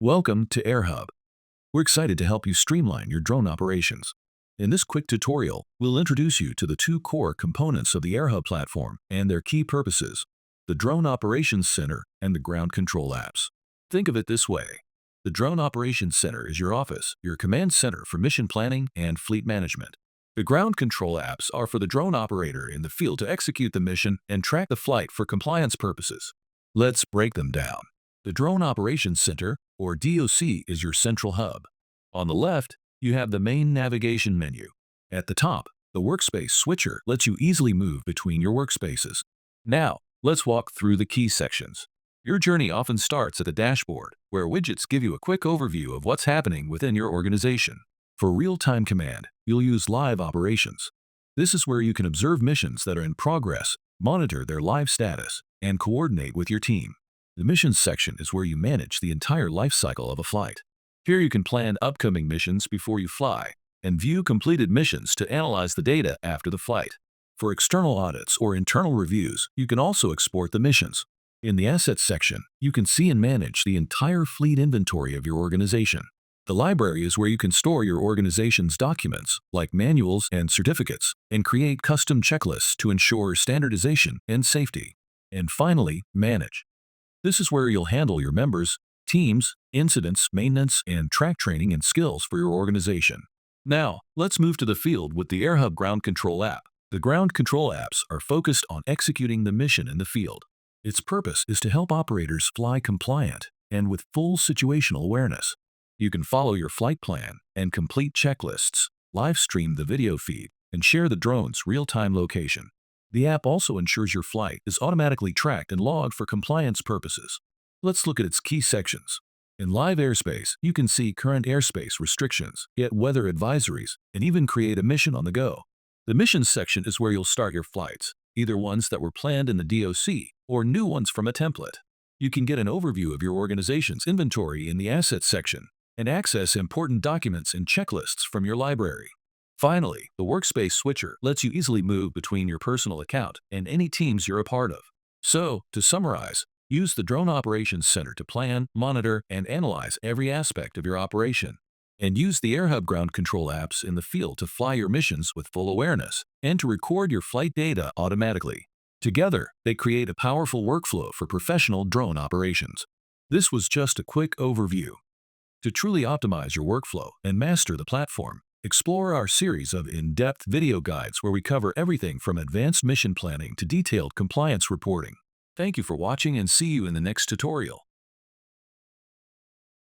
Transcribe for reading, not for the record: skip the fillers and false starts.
Welcome to AirHub. We're excited to help you streamline your drone operations. In this quick tutorial, we'll introduce you to the two core components of the AirHub platform and their key purposes: the Drone Operations Center and the Ground Control Apps. Think of it this way. The Drone Operations Center is your office, your command center for mission planning and fleet management. The ground control apps are for the drone operator in the field to execute the mission and track the flight for compliance purposes. Let's break them down. The Drone Operations Center, or DOC, is your central hub. On the left, you have the main navigation menu. At the top, the workspace switcher lets you easily move between your workspaces. Now, let's walk through the key sections. Your journey often starts at the dashboard, where widgets give you a quick overview of what's happening within your organization. For real-time command, you'll use Live Operations. This is where you can observe missions that are in progress, monitor their live status, and coordinate with your team. The Missions section is where you manage the entire life cycle of a flight. Here you can plan upcoming missions before you fly and view completed missions to analyze the data after the flight. For external audits or internal reviews, you can also export the missions. In the Assets section, you can see and manage the entire fleet inventory of your organization. The library is where you can store your organization's documents, like manuals and certificates, and create custom checklists to ensure standardization and safety. And finally, Manage. This is where you'll handle your members, teams, incidents, maintenance, and track training and skills for your organization. Now, let's move to the field with the AirHub Ground Control app. The ground control apps are focused on executing the mission in the field. Its purpose is to help operators fly compliant and with full situational awareness. You can follow your flight plan and complete checklists, live stream the video feed, and share the drone's real-time location. The app also ensures your flight is automatically tracked and logged for compliance purposes. Let's look at its key sections. In live airspace, you can see current airspace restrictions, get weather advisories, and even create a mission on the go. The Missions section is where you'll start your flights, either ones that were planned in the DOC or new ones from a template. You can get an overview of your organization's inventory in the Assets section and access important documents and checklists from your library. Finally, the Workspace switcher lets you easily move between your personal account and any teams you're a part of. So, to summarize, use the Drone Operations Center to plan, monitor, and analyze every aspect of your operation. And use the AirHub Ground Control apps in the field to fly your missions with full awareness and to record your flight data automatically. Together, they create a powerful workflow for professional drone operations. This was just a quick overview. To truly optimize your workflow and master the platform, explore our series of in-depth video guides where we cover everything from advanced mission planning to detailed compliance reporting. Thank you for watching and see you in the next tutorial.